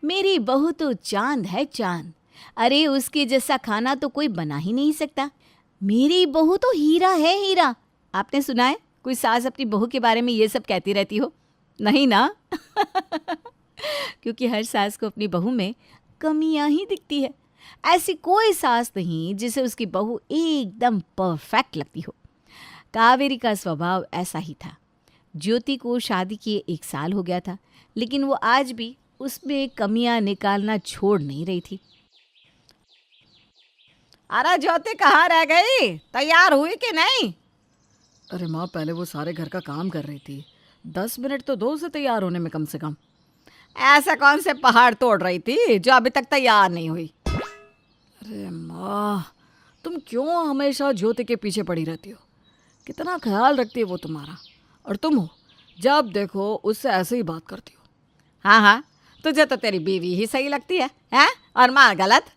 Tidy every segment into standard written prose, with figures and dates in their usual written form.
मेरी बहू तो चांद है चांद। अरे उसके जैसा खाना तो कोई बना ही नहीं सकता। मेरी बहू तो हीरा है हीरा। आपने सुना है कोई सास अपनी बहू के बारे में ये सब कहती रहती हो? नहीं ना? क्योंकि हर सास को अपनी बहू में कमियां ही दिखती है। ऐसी कोई सास नहीं जिसे उसकी बहू एकदम परफेक्ट लगती हो। कावेरी का स्वभाव ऐसा ही था। ज्योति को शादी किए 1 साल हो गया था, लेकिन वो आज भी उसमें कमियां निकालना छोड़ नहीं रही थी। अरे ज्योति कहाँ रह गई? तैयार हुई कि नहीं? अरे माँ, पहले वो सारे घर का काम कर रही थी। 10 मिनट तो दो उसे तैयार होने में कम से कम। ऐसे कौन से पहाड़ तोड़ रही थी जो अभी तक तैयार नहीं हुई? अरे माँ, तुम क्यों हमेशा ज्योति के पीछे पड़ी रहती हो? कितना ख्याल रखती है वो तुम्हारा। और तुम हो, जब देखो उससे ऐसे ही बात करती हो। हाँ हाँ, तुझे तो तेरी बीवी ही सही लगती है, हैं? और माँ गलत।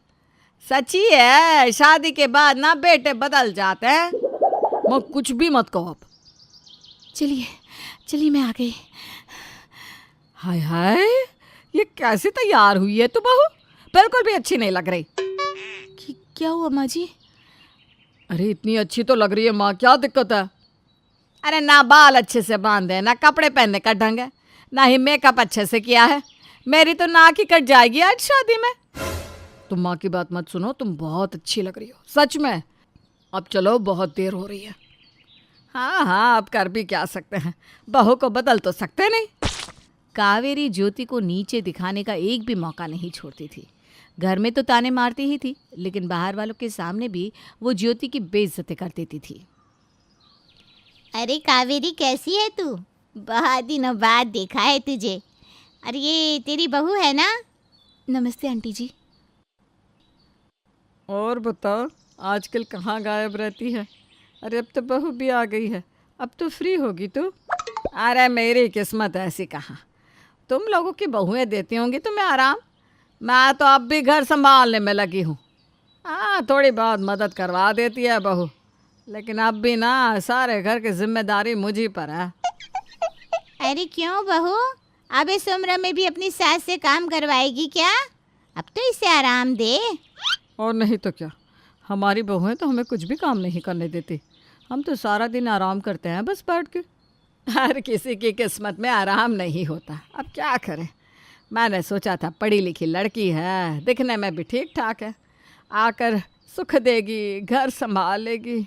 सच्ची है, शादी के बाद ना बेटे बदल जाते हैं। माँ, कुछ भी मत कहो अब। चलिए चलिए, मैं आ गई। हाय हाय, ये कैसी तैयार हुई है तू बहू? बिल्कुल भी अच्छी नहीं लग रही। क्या हुआ माँ जी? अरे इतनी अच्छी तो लग रही है माँ, क्या दिक्कत है? अरे ना बाल अच्छे से बांधे, ना कपड़े पहनने का ढंग है, ना ही मेकअप अच्छे से किया है। मेरी तो नाक ही कट जाएगी आज शादी में। तुम माँ की बात मत सुनो, तुम बहुत अच्छी लग रही हो सच में। अब चलो, बहुत देर हो रही है। हाँ हाँ, अब कर भी क्या सकते हैं, बहू को बदल तो सकते नहीं। कावेरी ज्योति को नीचे दिखाने का एक भी मौका नहीं छोड़ती थी। घर में तो ताने मारती ही थी, लेकिन बाहर वालों के सामने भी वो ज्योति की बेइज्जती कर देती थी। अरे कावेरी, कैसी है तू? बहुत दिनों बाद देखा है तुझे। अरे ये तेरी बहू है ना? नमस्ते आंटी जी। और बताओ, आजकल कहाँ गायब रहती है? अरे अब तो बहू भी आ गई है, अब तो फ्री होगी तू। अरे मेरी किस्मत ऐसी कहाँ, तुम लोगों की बहुएं देती होंगी तुम्हें आराम। मैं तो अब भी घर संभालने में लगी हूँ। हाँ, थोड़ी बहुत मदद करवा देती है बहू, लेकिन अब भी ना सारे घर की जिम्मेदारी मुझी पर है। अरे क्यों बहू, अब इस उम्र में भी अपनी सास से काम करवाएगी क्या? अब तो इसे आराम दे। और नहीं तो क्या, हमारी बहुएं तो हमें कुछ भी काम नहीं करने देती। हम तो सारा दिन आराम करते हैं बस बैठ के। हर किसी की किस्मत में आराम नहीं होता, अब क्या करें। मैंने सोचा था पढ़ी लिखी लड़की है, दिखने में भी ठीक ठाक है, आकर सुख देगी, घर संभालेगी,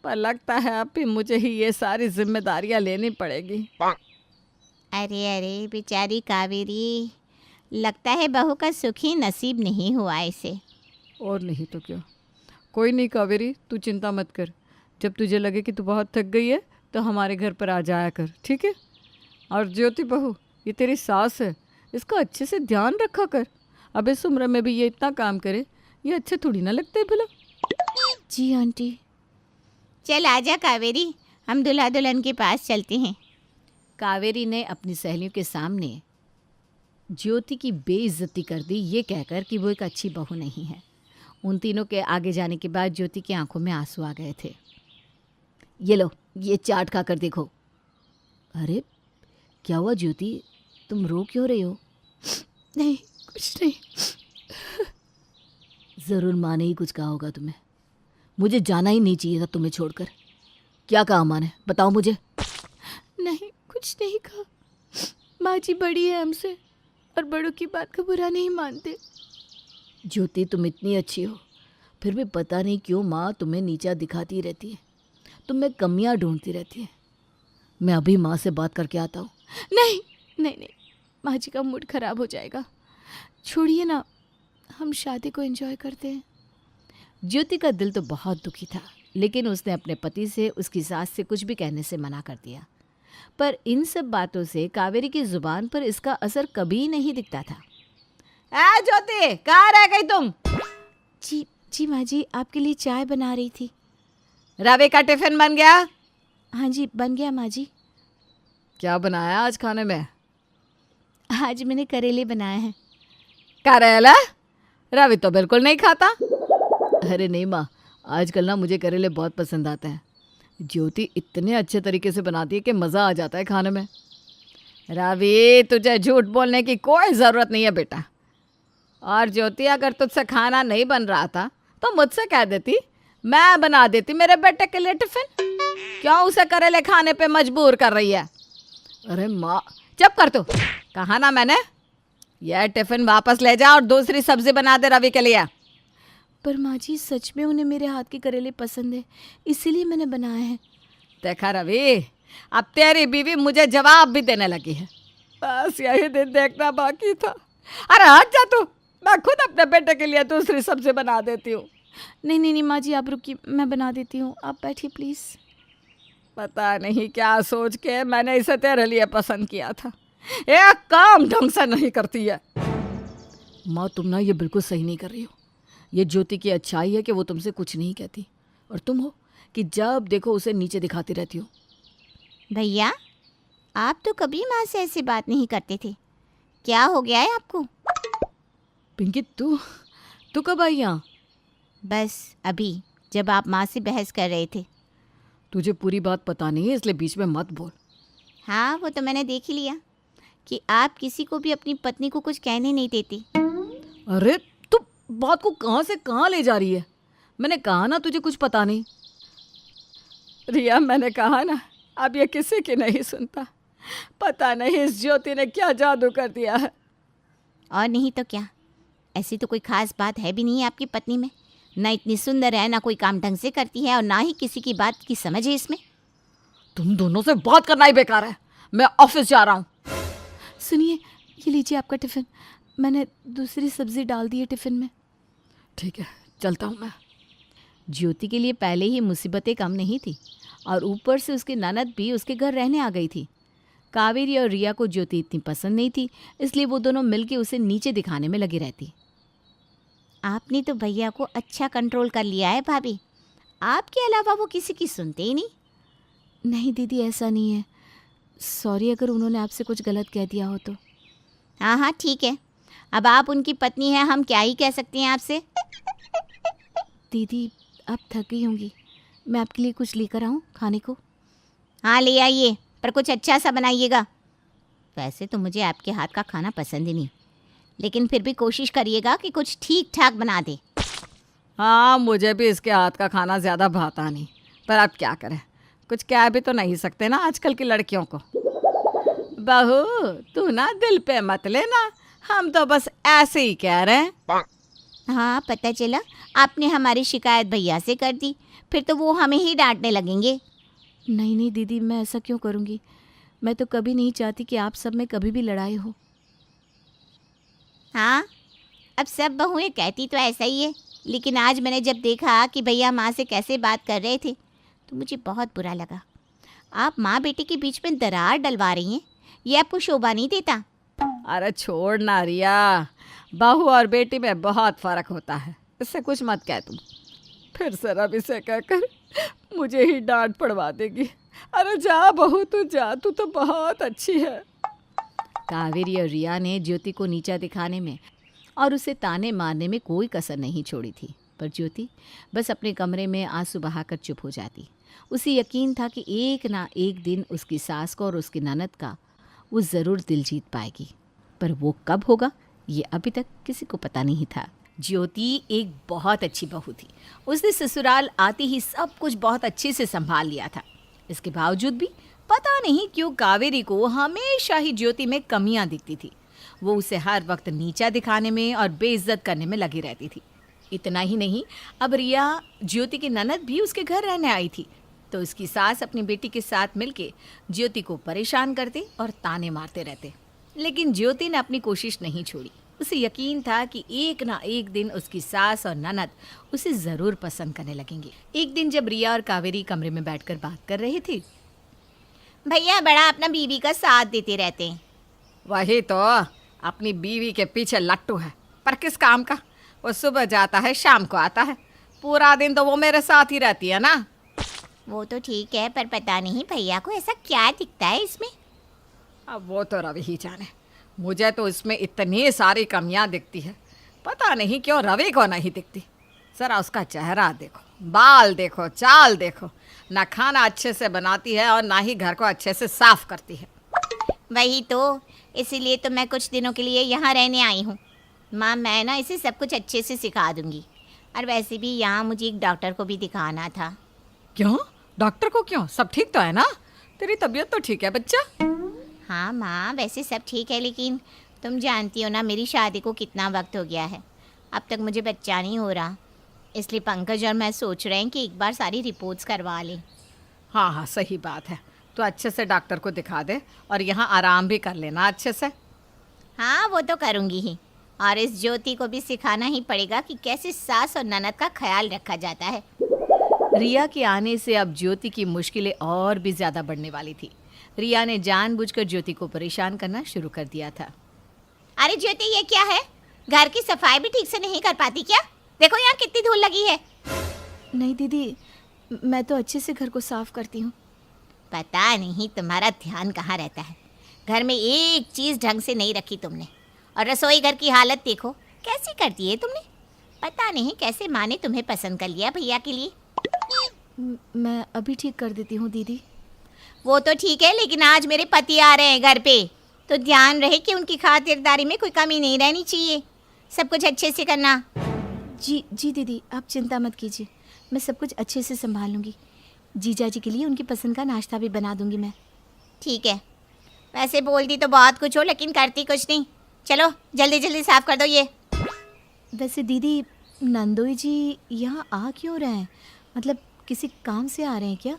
पर लगता है अब भी मुझे ही ये सारी जिम्मेदारियां लेनी पड़ेगी। अरे अरे बेचारी कावेरी, लगता है बहू का सुख ही नसीब नहीं हुआ इसे। और नहीं तो क्या। कोई नहीं कावेरी, तू चिंता मत कर। जब तुझे लगे कि तू बहुत थक गई है तो हमारे घर पर आ जाया कर, ठीक है? और ज्योति बहू, ये तेरी सास है, इसका अच्छे से ध्यान रखा कर। अब इस उम्र में भी ये इतना काम करे, ये अच्छे थोड़ी ना लगते भला। जी आंटी। चल आजा कावेरी, हम दुल्हा दुल्हन के पास चलते हैं। कावेरी ने अपनी सहेलियों के सामने ज्योति की बेइज्जती कर दी, ये कहकर कि वो एक अच्छी बहू नहीं है। उन तीनों के आगे जाने के बाद ज्योति की आंखों में आंसू आ गए थे। ये लो, ये चाट खा कर देखो। अरे क्या हुआ ज्योति, तुम रो क्यों रही हो? नहीं, कुछ नहीं। ज़रूर माँ ने ही कुछ कहा होगा तुम्हें। मुझे जाना ही नहीं चाहिए था तुम्हें छोड़कर। क्या कहा माँ ने, बताओ मुझे। नहीं, कुछ नहीं कहा। माँ जी बड़ी है हमसे और बड़ों की बात का बुरा नहीं मानते। ज्योति, तुम इतनी अच्छी हो, फिर भी पता नहीं क्यों माँ तुम्हें नीचा दिखाती रहती है, तुम में कमियाँ ढूंढती रहती है। मैं अभी माँ से बात करके आता हूँ। नहीं नहीं नहीं, माँ जी का मूड खराब हो जाएगा, छोड़िए ना, हम शादी को एंजॉय करते हैं। ज्योति का दिल तो बहुत दुखी था, लेकिन उसने अपने पति से उसकी सास से कुछ भी कहने से मना कर दिया। पर इन सब बातों से कावेरी की जुबान पर इसका असर कभी नहीं दिखता था। ए ज्योति, कहाँ रह गई तुम? जी जी माँ जी, आपके लिए चाय बना रही थी। रवि का टिफिन बन गया? हाँ जी, बन गया माँ जी। क्या बनाया आज खाने में? आज मैंने करेले बनाए हैं। करेला? रवि तो बिल्कुल नहीं खाता। अरे नहीं माँ, आजकल ना मुझे करेले बहुत पसंद आते हैं। ज्योति इतने अच्छे तरीके से बनाती है कि मज़ा आ जाता है खाने में। रवि, तुझे झूठ बोलने की कोई ज़रूरत नहीं है बेटा। और ज्योति, अगर तुझसे खाना नहीं बन रहा था तो मुझसे कह देती, मैं बना देती मेरे बेटे के लिए टिफ़िन। क्यों उसे करेले खाने पे मजबूर कर रही है? अरे माँ, चुप कर तू। कहा ना मैंने, यह टिफ़िन वापस ले जा और दूसरी सब्जी बना दे रवि के लिए। पर माँ जी, सच में उन्हें मेरे हाथ के करेले पसंद है, इसीलिए मैंने बनाए हैं। देखा रवि, अब तेरी बीवी मुझे जवाब भी देने लगी है। बस यही दिन देखना बाकी था। अरे हट जा तू, मैं खुद अपने बेटे के लिए दूसरी सब्जी बना देती हूँ। नहीं नहीं नहीं माँ जी, आप रुकिए, मैं बना देती हूँ, आप बैठिए प्लीज़। पता नहीं क्या सोच के मैंने इसे तेरे लिए पसंद किया था। एक काम ढंग से नहीं करती है। माँ, तुम ना ये बिल्कुल सही नहीं कर रही हो। ये ज्योति की अच्छाई है कि वो तुमसे कुछ नहीं कहती, और तुम हो कि जब देखो उसे नीचे दिखाती रहती हो। भैया, आप तो कभी माँ से ऐसी बात नहीं करते थे, क्या हो गया है आपको? पिंकी, तू कब आई यहाँ? बस अभी, जब आप माँ से बहस कर रहे थे। तुझे पूरी बात पता नहीं है, इसलिए बीच में मत बोल। हाँ, वो तो मैंने देख ही लिया कि आप किसी को भी अपनी पत्नी को कुछ कहने नहीं देते। अरे तू बात को कहाँ से कहाँ ले जा रही है? मैंने कहा ना तुझे कुछ पता नहीं। रिया, मैंने कहा ना, अब ये किसी की नहीं सुनता। पता नहीं इस ज्योति ने क्या जादू कर दिया है। और नहीं तो क्या, ऐसी तो कोई खास बात है भी नहीं है आपकी पत्नी में। ना इतनी सुंदर है, ना कोई काम ढंग से करती है, और ना ही किसी की बात की समझ है इसमें। तुम दोनों से बात करना ही बेकार है। मैं ऑफिस जा रहा हूँ। सुनिए, ये लीजिए आपका टिफ़िन, मैंने दूसरी सब्ज़ी डाल दी है टिफ़िन में। ठीक है, चलता हूँ मैं। ज्योति के लिए पहले ही मुसीबतें कम नहीं थी, और ऊपर से उसकी ननद भी उसके घर रहने आ गई थी। कावेरी और रिया को ज्योति इतनी पसंद नहीं थी, इसलिए वो दोनों मिलके उसे नीचे दिखाने में लगी रहती। आपने तो भैया को अच्छा कंट्रोल कर लिया है भाभी, आपके अलावा वो किसी की सुनते ही नहीं। नहीं दीदी, ऐसा नहीं है, सॉरी अगर उन्होंने आपसे कुछ गलत कह दिया हो तो। हाँ हाँ ठीक है, अब आप उनकी पत्नी हैं, हम क्या ही कह सकते हैं आपसे। दीदी, आप थक गई होंगी, मैं आपके लिए कुछ लेकर आऊँ खाने को? हाँ ले आइए, पर कुछ अच्छा सा बनाइएगा। वैसे तो मुझे आपके हाथ का खाना पसंद ही नहीं, लेकिन फिर भी कोशिश करिएगा कि कुछ ठीक ठाक बना दे। हाँ, मुझे भी इसके हाथ का खाना ज़्यादा भाता नहीं, पर अब क्या करें, कुछ कह भी तो नहीं सकते ना आजकल की लड़कियों को। बहू, तू ना दिल पे मत लेना, हम तो बस ऐसे ही कह रहे हैं। हाँ पता चला, आपने हमारी शिकायत भैया से कर दी, फिर तो वो हमें ही डांटने लगेंगे। नहीं नहीं दीदी, मैं ऐसा क्यों करूँगी, मैं तो कभी नहीं चाहती कि आप सब में कभी भी लड़ाई हो। हाँ, अब सब बहुएं कहती तो ऐसा ही है, लेकिन आज मैंने जब देखा कि भैया माँ से कैसे बात कर रहे थे तो मुझे बहुत बुरा लगा। आप माँ बेटे के बीच में दरार डलवा रही हैं, ये आपको शोभा नहीं देता। अरे छोड़ ना रिया, बहू और बेटी में बहुत फ़र्क होता है, इससे कुछ मत कह तुम। फिर से रवि से कहकर मुझे ही डांट पड़वा देगी। अरे जा बहू, तू जा, तू तो बहुत अच्छी है। कावेरी और रिया ने ज्योति को नीचा दिखाने में और उसे ताने मारने में कोई कसर नहीं छोड़ी थी, पर ज्योति बस अपने कमरे में आंसू बहाकर चुप हो जाती। उसे यकीन था कि एक ना एक दिन उसकी सास को और उसकी ननद का वो ज़रूर दिल जीत पाएगी, पर वो कब होगा ये अभी तक किसी को पता नहीं था। ज्योति एक बहुत अच्छी बहू थी, उसने ससुराल आते ही सब कुछ बहुत अच्छे से संभाल लिया था। इसके बावजूद भी पता नहीं क्यों कावेरी को हमेशा ही ज्योति में कमियां दिखती थी। वो उसे हर वक्त नीचा दिखाने में और बेइज्जत करने में लगी रहती थी। इतना ही नहीं, अब रिया ज्योति की ननद भी उसके घर रहने आई थी, तो उसकी सास अपनी बेटी के साथ मिलके ज्योति को परेशान करते और ताने मारते रहते। लेकिन ज्योति ने अपनी कोशिश नहीं छोड़ी। उसे यकीन था कि एक ना एक दिन उसकी सास और ननद उसे ज़रूर पसंद करने लगेंगे। एक दिन जब रिया और कावेरी कमरे में बैठकर बात कर रहे थे, भैया बड़ा अपना बीवी का साथ देते रहते हैं। वही तो, अपनी बीवी के पीछे लट्टू है, पर किस काम का। वो सुबह जाता है, शाम को आता है, पूरा दिन तो वो मेरे साथ ही रहती है ना। वो तो ठीक है, पर पता नहीं भैया को ऐसा क्या दिखता है इसमें। अब वो तो रवि ही जाने, मुझे तो इसमें इतनी सारी कमियां दिखती है, पता नहीं क्यों रवि को नहीं दिखती। ज़रा उसका चेहरा देखो, बाल देखो, चाल देखो, ना खाना अच्छे से बनाती है और ना ही घर को अच्छे से साफ करती है। वही तो, इसीलिए तो मैं कुछ दिनों के लिए यहाँ रहने आई हूँ। माँ, मैं ना इसे सब कुछ अच्छे से सिखा दूँगी। और वैसे भी यहाँ मुझे एक डॉक्टर को भी दिखाना था। क्यों? डॉक्टर को क्यों? सब ठीक तो है ना? तेरी तबीयत तो ठीक है बच्चा? हाँ माँ, वैसे सब ठीक है, लेकिन तुम जानती हो ना मेरी शादी को कितना वक्त हो गया है। अब तक मुझे बच्चा नहीं हो रहा, इसलिए पंकज और मैं सोच रहे हैं कि एक बार सारी रिपोर्ट्स करवा लें। हाँ हाँ, सही बात है। तो अच्छे से डॉक्टर को दिखा दे और यहाँ आराम भी कर लेना अच्छे से। हाँ, वो तो करूँगी ही। और इस ज्योति को भी सिखाना ही पड़ेगा कि कैसे सास और ननद का ख्याल रखा जाता है। रिया के आने से अब ज्योति की मुश्किलें और भी ज़्यादा बढ़ने वाली थी। रिया ने जानबूझकर ज्योति को परेशान करना शुरू कर दिया था। अरे ज्योति, ये क्या है? घर की सफाई भी ठीक से नहीं कर पाती क्या? देखो यहाँ कितनी धूल लगी है। नहीं दीदी, मैं तो अच्छे से घर को साफ करती हूँ। पता नहीं तुम्हारा ध्यान कहाँ रहता है। घर में एक चीज़ ढंग से नहीं रखी तुमने। और रसोई घर की हालत देखो कैसी कर दी है तुमने। पता नहीं कैसे माँ ने तुम्हें पसंद कर लिया भैया के लिए। मैं अभी ठीक कर देती हूँ दीदी। वो तो ठीक है, लेकिन आज मेरे पति आ रहे हैं घर पे, तो ध्यान रहे कि उनकी खातिरदारी में कोई कमी नहीं रहनी चाहिए। सब कुछ अच्छे से करना। जी जी दीदी, आप चिंता मत कीजिए, मैं सब कुछ अच्छे से संभाल लूँगी। जीजा जी के लिए उनकी पसंद का नाश्ता भी बना दूँगी मैं। ठीक है, वैसे बोलती तो बहुत कुछ हो लेकिन करती कुछ नहीं। चलो जल्दी जल्दी साफ कर दो ये। वैसे दीदी, नंदोई जी यहाँ आ क्यों रहे हैं? मतलब किसी काम से आ रहे हैं क्या?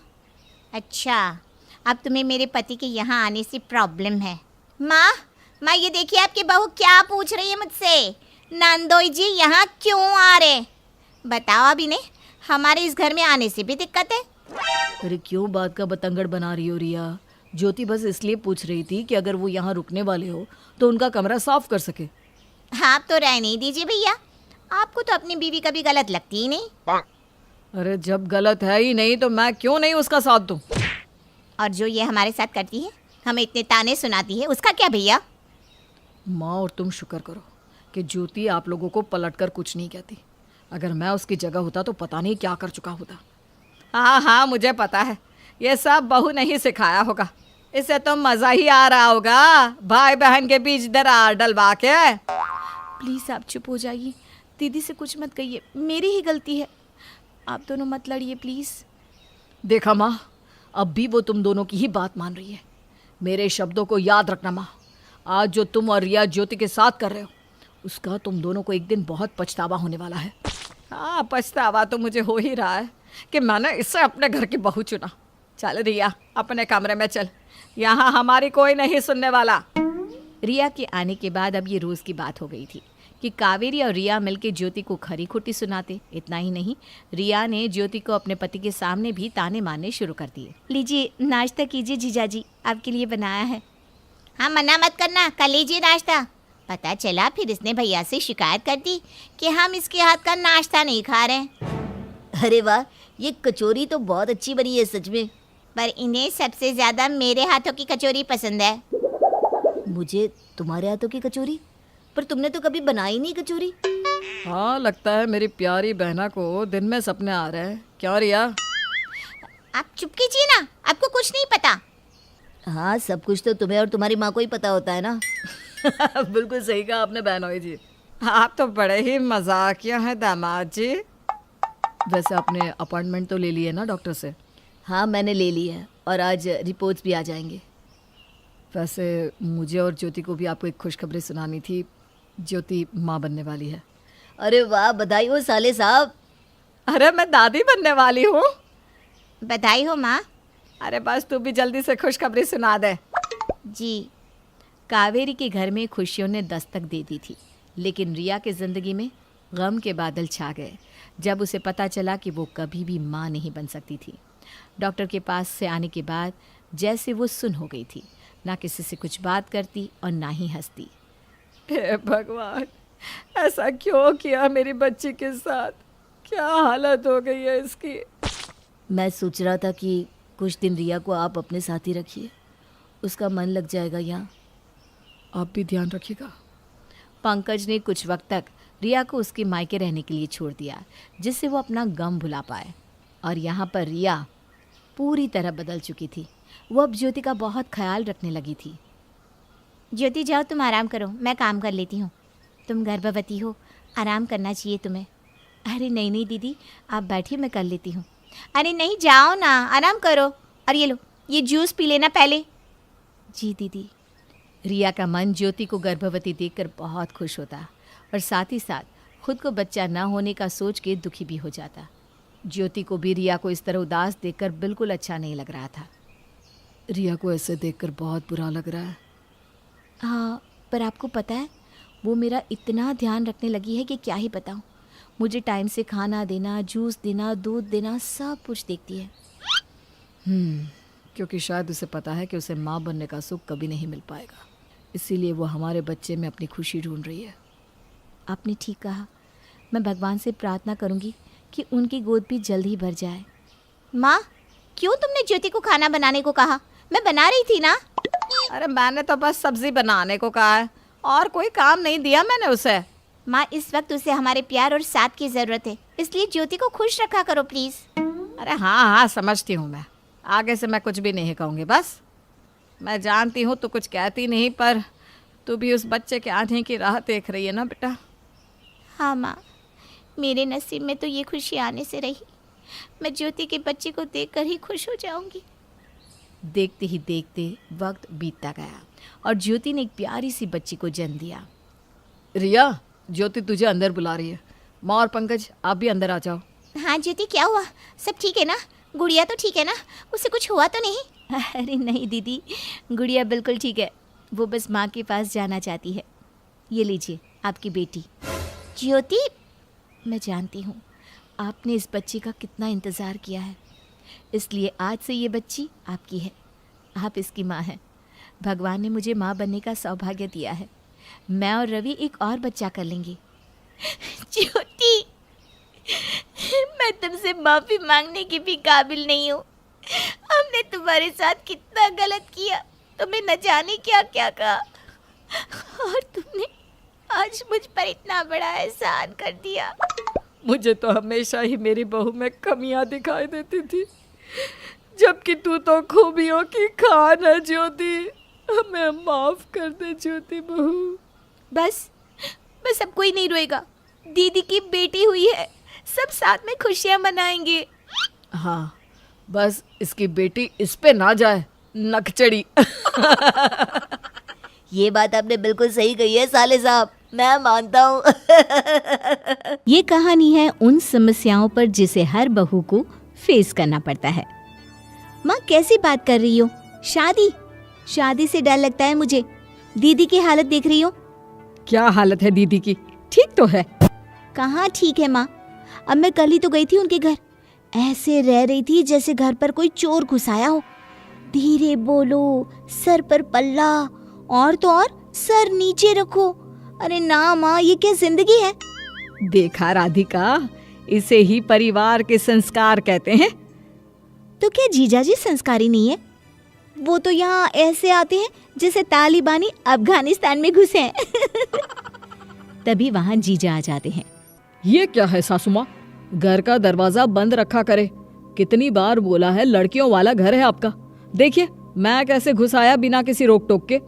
अच्छा, अब तुम्हें मेरे पति के यहाँ आने से प्रॉब्लम है। माँ, ये देखिए आपकी बहू क्या पूछ रही है मुझसे। नंदोई जी यहाँ क्यों आ रहे? बताओ अभी ने, हमारे इस घर में आने से भी दिक्कत है। अरे क्यों बात का बतंगड़ बना रही हो रिया? ज्योति बस इसलिए पूछ रही थी कि अगर वो यहाँ रुकने वाले हो तो उनका कमरा साफ कर सके। आप तो रहने ही दीजिए भैया, आपको तो अपनी बीवी कभी गलत लगती ही नहीं। अरे जब गलत है ही नहीं तो मैं क्यों नहीं उसका साथ दूँ? और जो ये हमारे साथ करती है, हमें इतने ताने सुनाती है, उसका क्या भैया? माँ और तुम शुक्र करो कि ज्योति आप लोगों को पलट कर कुछ नहीं कहती। अगर मैं उसकी जगह होता तो पता नहीं क्या कर चुका होता। हाँ हाँ, मुझे पता है, ये सब बहू नहीं सिखाया होगा। इससे तो मज़ा ही आ रहा होगा, भाई बहन के बीच दरार डलवा के। प्लीज़ आप चुप हो जाइए, दीदी से कुछ मत कहिए, मेरी ही गलती है। आप दोनों मत लड़िए प्लीज़। देखा माँ, अब भी वो तुम दोनों की ही बात मान रही है। मेरे शब्दों को याद रखना माँ। आज जो तुम और रिया ज्योति के साथ कर रहे हो, उसका तुम दोनों को एक दिन बहुत पछतावा होने वाला है। हाँ, पछतावा तो मुझे हो ही रहा है कि मैंने इससे अपने घर की बहू चुना। चल रिया, अपने कमरे में चल, यहाँ हमारी कोई नहीं सुनने वाला। रिया के आने के बाद अब ये रोज़ की बात हो गई थी कि कावेरी और रिया मिलकर ज्योति को खरी खोटी सुनाते। इतना ही नहीं, रिया ने ज्योति को अपने पति के सामने भी ताने मारने शुरू कर दिए। लीजिए नाश्ता कीजिए, जीजा जी आपके लिए बनाया है। हाँ, मना मत करना, कर लीजिए नाश्ता। पता चला फिर इसने भैया से शिकायत कर दी कि हम इसके हाथ का नाश्ता नहीं खा रहे। अरे वाह, ये कचौरी तो बहुत अच्छी बनी है सच में। पर इन्हें सबसे ज़्यादा मेरे हाथों की कचौरी पसंद है। मुझे तुम्हारे हाथों की कचौरी? पर तुमने तो कभी बनाई नहीं कचौरी। हाँ, लगता है मेरी प्यारी बहना को दिन में सपने आ रहे हैं। क्या रिया? आप चुप कीजिए ना, आपको कुछ नहीं पता। हाँ, सब कुछ तो तुम्हें और तुम्हारी माँ को ही पता होता है ना। बिल्कुल सही कहा आपने बहनोई जी। आप तो बड़े ही मजाकिया हैं दामाद जी। वैसे आपने अपॉइंटमेंट तो ले ली है ना डॉक्टर से? हाँ, मैंने ले ली है और आज रिपोर्ट्स भी आ जाएंगे। वैसे मुझे और ज्योति को भी आपको एक खुशखबरी सुनानी थी। ज्योति माँ बनने वाली है। अरे वाह, बधाई हो साले साहब। अरे मैं दादी बनने वाली हूँ। बधाई हो माँ। अरे बस तू भी जल्दी से खुशखबरी सुना दे। जी। कावेरी के घर में खुशियों ने दस्तक दे दी थी, लेकिन रिया के ज़िंदगी में गम के बादल छा गए जब उसे पता चला कि वो कभी भी माँ नहीं बन सकती थी। डॉक्टर के पास से आने के बाद जैसे वो सुन हो गई थी, ना किसी से कुछ बात करती और ना ही हंसती। हे भगवान, ऐसा क्यों किया मेरी बच्ची के साथ? क्या हालत हो गई है इसकी। मैं सोच रहा था कि कुछ दिन रिया को आप अपने साथ ही रखिए, उसका मन लग जाएगा यहाँ। आप भी ध्यान रखिएगा। पंकज ने कुछ वक्त तक रिया को उसके मायके रहने के लिए छोड़ दिया, जिससे वो अपना गम भुला पाए। और यहाँ पर रिया पूरी तरह बदल चुकी थी। वो अब ज्योति का बहुत ख्याल रखने लगी थी। ज्योति जाओ, तुम आराम करो, मैं काम कर लेती हूँ। तुम गर्भवती हो, आराम करना चाहिए तुम्हें। अरे नहीं नहीं दीदी, आप बैठिए, मैं कर लेती हूँ। अरे नहीं, जाओ ना, आराम करो। और ये लो, ये जूस पी लेना पहले। जी दीदी। रिया का मन ज्योति को गर्भवती देखकर बहुत खुश होता और साथ ही साथ खुद को बच्चा न होने का सोच के दुखी भी हो जाता। ज्योति को भी रिया को इस तरह उदास देखकर बिल्कुल अच्छा नहीं लग रहा था। रिया को ऐसे देखकर बहुत बुरा लग रहा है। हाँ, पर आपको पता है, वो मेरा इतना ध्यान रखने लगी है कि क्या ही बताऊँ। मुझे टाइम से खाना देना, जूस देना, दूध देना, सब कुछ देखती है। क्योंकि शायद उसे पता है कि उसे माँ बनने का सुख कभी नहीं मिल पाएगा, इसीलिए वो हमारे बच्चे में अपनी खुशी ढूंढ रही है। आपने ठीक कहा। मैं भगवान से प्रार्थना करूंगी कि उनकी गोद भी जल्द ही भर जाए। माँ, क्यों तुमने ज्योति को खाना बनाने को कहा? मैं बना रही थी ना। अरे मैंने तो बस सब्जी बनाने को कहा है, और कोई काम नहीं दिया मैंने उसे। माँ, इस वक्त उसे हमारे प्यार और साथ की ज़रूरत है, इसलिए ज्योति को खुश रखा करो प्लीज़। अरे हाँ हाँ, समझती हूँ मैं। आगे से मैं कुछ भी नहीं कहूँगी। बस मैं जानती हूँ तू कुछ कहती नहीं, पर तू भी उस बच्चे के आने की राह देख रही है ना बेटा। हाँ माँ, मेरे नसीब में तो ये खुशी आने से रही। मैं ज्योति के बच्चे को देखकर ही खुश हो जाऊंगी। देखते ही देखते वक्त बीतता गया और ज्योति ने एक प्यारी सी बच्ची को जन्म दिया। रिया, ज्योति तुझे अंदर बुला रही है। माँ और पंकज, आप भी अंदर आ जाओ। हाँ ज्योति, क्या हुआ? सब ठीक है ना? गुड़िया तो ठीक है ना? उसे कुछ हुआ तो नहीं? अरे नहीं दीदी, गुड़िया बिल्कुल ठीक है। वो बस माँ के पास जाना चाहती है। ये लीजिए आपकी बेटी। ज्योति, मैं जानती हूँ आपने इस बच्ची का कितना इंतज़ार किया है, इसलिए आज से ये बच्ची आपकी है। आप इसकी माँ हैं। भगवान ने मुझे माँ बनने का सौभाग्य दिया है। मैं और रवि एक और बच्चा कर लेंगे। ज्योति, मैं तुमसे माफ़ी मांगने की भी काबिल नहीं हूँ। हमने तुम्हारे साथ कितना गलत किया, तुम्हें न जाने क्या क्या कहा, और तुमने आज मुझ पर इतना बड़ा एहसान कर दिया। मुझे तो हमेशा ही मेरी बहू में कमियां दिखाई देती थी, जबकि तू तो खूबियों की खान है ज्योति। हमें माफ कर दे ज्योति बहू। बस अब कोई नहीं रोएगा। दीदी की बेटी हुई है, सब साथ में खुशियाँ मनाएंगे। हाँ, बस इसकी बेटी इस पे ना जाए, नकचड़ी। ये बात आपने बिल्कुल सही कही है साले साहब, मैं मानता हूँ। ये कहानी है उन समस्याओं पर जिसे हर बहू को फेस करना पड़ता है। माँ, कैसी बात कर रही हो? शादी से डर लगता है मुझे। दीदी की हालत देख रही हो? क्या हालत है दीदी की? ठीक तो है। कहाँ ठीक है माँ? अब मैं कल ही तो गई थी उनके घर। ऐसे रह रही थी जैसे घर पर कोई चोर घुस आया हो। धीरे बोलो, सर पर पल्ला, और तो और सर नीचे रखो। अरे ना माँ, ये क्या जिंदगी है? देखा राधिका, इसे ही परिवार के संस्कार कहते हैं। तो क्या जीजाजी संस्कारी नहीं है? वो तो यहाँ ऐसे आते हैं जैसे तालिबानी अफगानिस्तान में घुसे हैं। तभी वहाँ जीजा आ जाते हैं। ये क्या है सासू माँ, घर का दरवाजा बंद रखा करे। कितनी बार बोला है, लड़कियों वाला घर है आपका। देखिए मैं कैसे घुस आया बिना किसी रोक टोक के।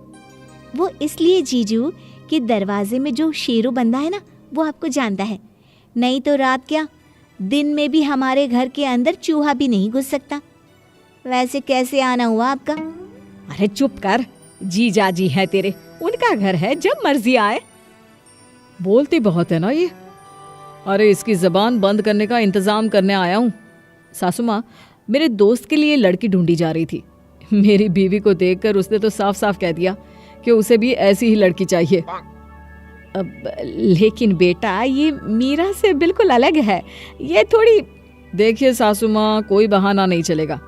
वो इसलिए जीजू कि दरवाजे में जो शेरू बंदा है ना, वो आपको जानता है। नहीं तो रात क्या, दिन में भी हमारे घर के अंदर चूहा भी नहीं घुस सकता। वैसे कैसे आना हुआ आपका? अरे चुप कर, जीजाजी है तेरे, उनका घर है, जब मर्जी आए। बोलती बहुत है ना ये। अरे इसकी जबान बंद करने का इंतजाम करने आया हूँ। सासू माँ, मेरे दोस्त के लिए लड़की ढूंढी जा रही थी। मेरी बीवी को देखकर उसने तो साफ साफ कह दिया कि उसे भी ऐसी ही लड़की चाहिए। अब लेकिन बेटा, ये मीरा से बिल्कुल अलग है। ये थोड़ी। देखिए सासू माँ, कोई बहाना नहीं चलेगा।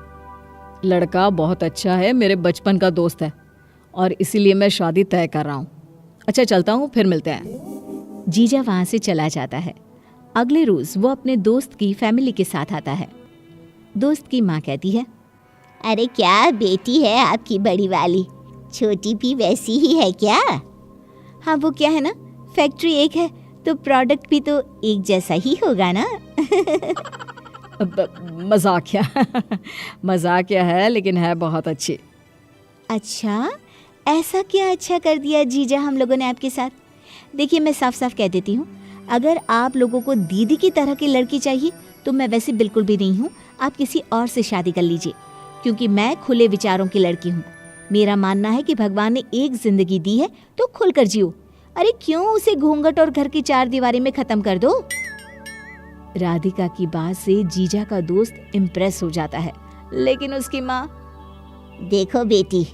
लड़का बहुत अच्छा है, मेरे बचपन का दोस्त है, और इसीलिए मैं शादी तय कर रहा हूँ। अच्छा चलता हूँ, फिर मिलते हैं। जीजा वहाँ से चला जाता है। अगले रोज वो अपने दोस्त की फैमिली के साथ आता है। दोस्त की माँ कहती है, अरे क्या बेटी है आपकी बड़ी वाली, छोटी भी वैसी ही है क्या? हाँ, वो क्या है ना, फैक्ट्री एक है तो प्रोडक्ट भी तो एक जैसा ही होगा ना। मजाकिया है, लेकिन है बहुत अच्छी। अच्छा, ऐसा क्या अच्छा कर दिया जीजा हम लोगों ने आपके साथ? देखिए, मैं साफ साफ कह देती हूँ, अगर आप लोगों को दीदी की तरह की लड़की चाहिए तो मैं वैसे बिल्कुल भी नहीं हूँ। आप किसी और से शादी कर लीजिए, क्योंकि मैं खुले विचारों की लड़की हूँ। मेरा मानना है कि भगवान ने एक जिंदगी दी है तो खुलकर जियो। अरे क्यों उसे घूंघट और घर की चार दीवारी में खत्म कर दो। राधिका की बात से जीजा का दोस्त इम्प्रेस हो जाता है, लेकिन उसकी माँ, देखो बेटी,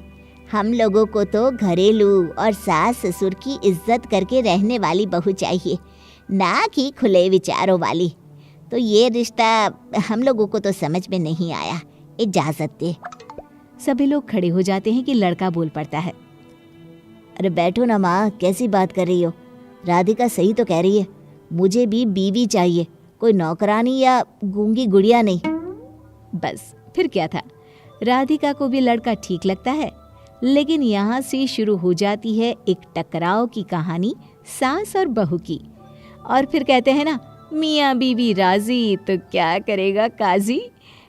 हम लोगों को तो घरेलू और सास ससुर की इज्जत करके रहने वाली बहू चाहिए, ना कि खुले विचारों वाली। तो ये रिश्ता हम लोगों को तो समझ में नहीं आया, इजाजत दे। सभी लोग खड़े हो जाते हैं कि लड़का बोल पड़ता है। अरे बैठो ना माँ, कैसी बात कर रही हो? राधिका सही तो कह रही है, मुझे भी बीवी चाहिए, कोई नौकरानी या गूंगी गुड़िया नहीं। बस फिर क्या था, राधिका को भी लड़का ठीक लगता है। लेकिन यहाँ से शुरू हो जाती है एक टकराव की कहानी सास और बहू की। और फिर कहते हैं ना, मियाँ बीवी राजी तो क्या करेगा काजी।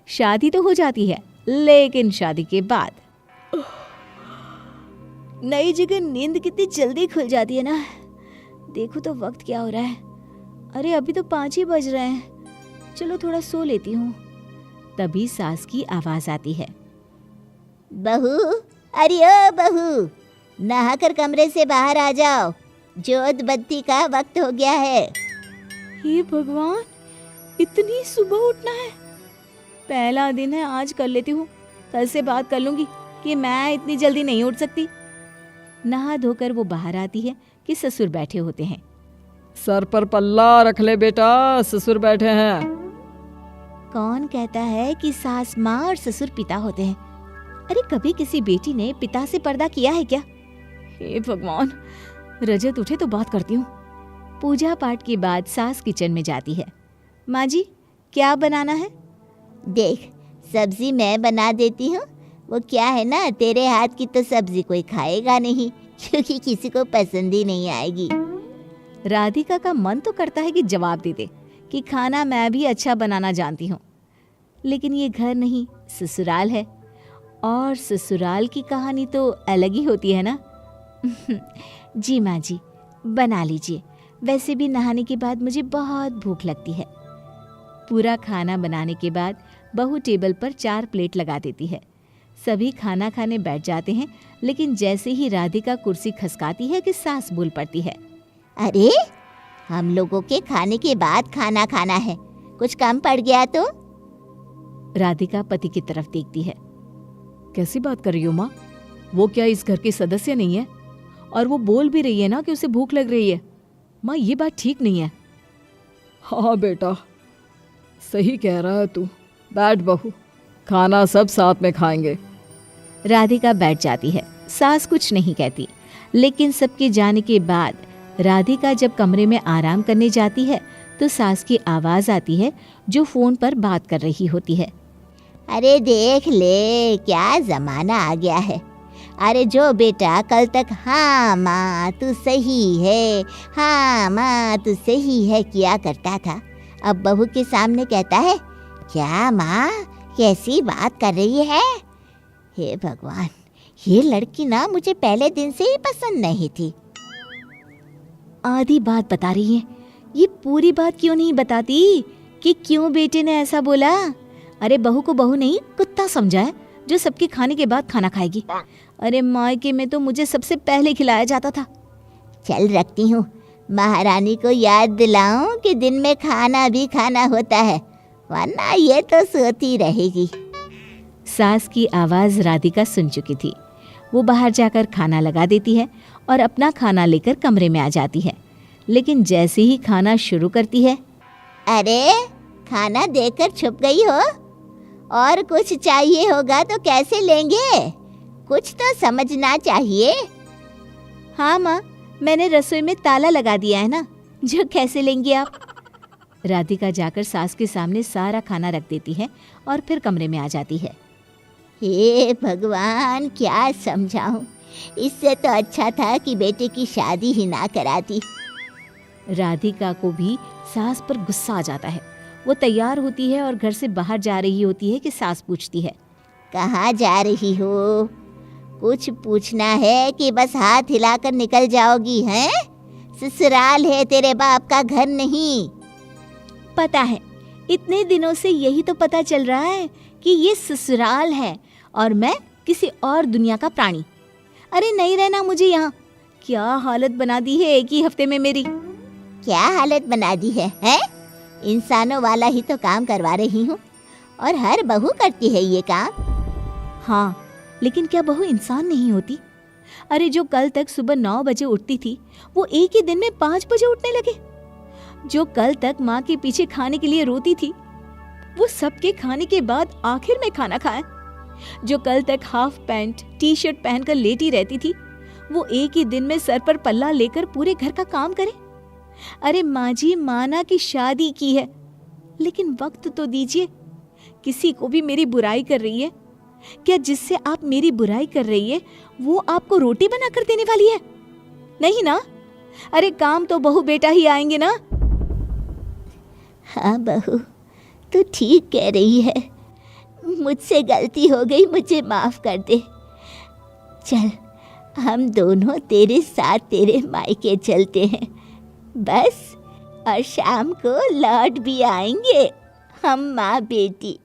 शादी तो हो जाती है, लेकिन शादी के बाद नई जगह नींद कितनी जल्दी खुल जाती है ना। देखो तो वक्त क्या हो रहा है। अरे अभी तो 5 ही बज रहे हैं। चलो थोड़ा सो लेती हूँ। तभी सास की आवाज आती है। बहू, अरे ओ बहू, नहाकर कमरे से बाहर आ जाओ, जोत बत्ती का वक्त हो गया है। हे भगवान, इतनी सुबह उठना है। पहला दिन है, आज कर लेती हूँ। कल से बात कर लूंगी कि मैं इतनी जल्दी नहीं उठ सकती। नहा धोकर वो बाहर आती है कि ससुर बैठे होते हैं। सर पर पल्ला रख ले बेटा, ससुर बैठे हैं। कौन कहता है कि सास माँ और ससुर पिता होते हैं? अरे कभी किसी बेटी ने पिता से पर्दा किया है क्या? हे भगवान, रजत उठे तो बात करती हूँ। पूजा पाठ के बाद सास किचन में जाती है। माँ जी, क्या बनाना है? देख, सब्जी मैं बना देती हूँ। वो क्या है ना, तेरे हाथ की तो सब्जी कोई खाएगा नहीं, क्योंकि किसी को पसंद ही नहीं आएगी। राधिका का मन तो करता है कि जवाब दे दे कि खाना मैं भी अच्छा बनाना जानती हूँ, लेकिन ये घर नहीं, ससुराल है, और ससुराल की कहानी तो अलग ही होती है ना। जी माँ जी, बना लीजिए। वैसे भी नहाने के बाद मुझे बहुत भूख लगती है। पूरा खाना बनाने के बाद बहू टेबल पर 4 प्लेट लगा देती है। सभी खाना खाने बैठ जाते हैं, लेकिन जैसे ही राधिका कुर्सी खसकाती है कि सास बोल पड़ती है। अरे, हम लोगों के खाने के बाद खाना खाना है, कुछ कम पड़ गया तो? राधिका पति की तरफ देखती है। कैसी बात कर रही हो माँ? वो क्या इस घर के सदस्य नहीं है? और वो बोल भी रही है ना कि उसे भूख लग रही है। माँ, ये बात ठीक नहीं है। हाँ बेटा, सही कह रहा है तू। बैठ बहू, खाना सब साथ में खाएंगे। राधिका बैठ जाती है। सास कुछ नहीं कहती, लेकिन सबके जाने के बाद राधिका जब कमरे में आराम करने जाती है तो सास की आवाज आती है, जो फोन पर बात कर रही होती है। अरे देख ले, क्या जमाना आ गया है। अरे जो बेटा कल तक हाँ माँ तू सही है, हाँ माँ तू सही है किया करता था, अब बहू के सामने कहता है क्या माँ, कैसी बात कर रही है। हे भगवान, ये लड़की ना मुझे पहले दिन से ही पसंद नहीं थी। आधी बात बता रही है, ये पूरी बात क्यों नहीं बताती कि क्यों बेटे ने ऐसा बोला? अरे बहू को बहू नहीं, कुत्ता समझा है जो सबके खाने के बाद खाना खाएगी। अरे मायके में तो मुझे सबसे पहले खिलाया जाता था। चल रखती हूँ, महारानी को याद दिलाऊं कि दिन में खाना भी खाना होता है, वरना ये तो सोती रहेगी। सास की आवाज राधिका सुन चुकी थी। वो बाहर जाकर खाना लगा देती है और अपना खाना लेकर कमरे में आ जाती है, लेकिन जैसे ही खाना शुरू करती है, अरे खाना देकर छुप गई हो? और कुछ चाहिए होगा तो कैसे लेंगे? कुछ तो समझना चाहिए। हाँ माँ, मैंने रसोई में ताला लगा दिया है ना, जो कैसे लेंगी आप? राधिका जाकर सास के सामने सारा खाना रख देती है और फिर कमरे में आ जाती है। हे भगवान, क्या समझाऊं, इससे तो अच्छा था कि बेटे की शादी ही ना कराती। राधिका को भी सास पर गुस्सा आ जाता है। वो तैयार होती है और घर से बाहर जा रही होती है कि सास पूछती है, कहाँ जा रही हो? कुछ पूछना है कि बस हाथ हिलाकर निकल जाओगी हैं? ससुराल है, तेरे बाप का घर नहीं। पता है, इतने दिनों से यही तो पता चल रहा है कि ये ससुराल है और मैं किसी और दुनिया का प्राणी। अरे नहीं रहना मुझे यहाँ। क्या हालत बना दी है एक ही हफ्ते में मेरी। क्या हालत बना दी है, हैं? इंसानों वाला ही तो काम करवा रही हूँ और हर बहू करती है ये काम। हाँ, लेकिन क्या बहू इंसान नहीं होती? अरे जो कल तक सुबह 9 बजे उठती थी वो एक ही दिन में 5 बजे उठने लगे। जो कल तक माँ के पीछे खाने के लिए रोती थी वो सबके खाने के बाद आखिर में खाना खाए। जो कल तक हाफ पैंट टी शर्ट पहनकर लेटी रहती थी वो एक ही दिन में सर पर पल्ला लेकर पूरे घर का काम करे। अरे माँ जी, माना की शादी की है, लेकिन वक्त तो दीजिए। किसी को भी मेरी बुराई कर रही है क्या? जिससे आप मेरी बुराई कर रही है वो आपको रोटी बना कर देने वाली है? नहीं ना? अरे काम तो बहू बेटा ही आएंगे ना। हाँ बहू, तू ठीक कह रही है। मुझसे गलती हो गई, मुझे माफ कर दे। चल, हम दोनों तेरे साथ तेरे मायके चलते हैं बस, और शाम को लौट भी आएंगे हम माँ बेटी।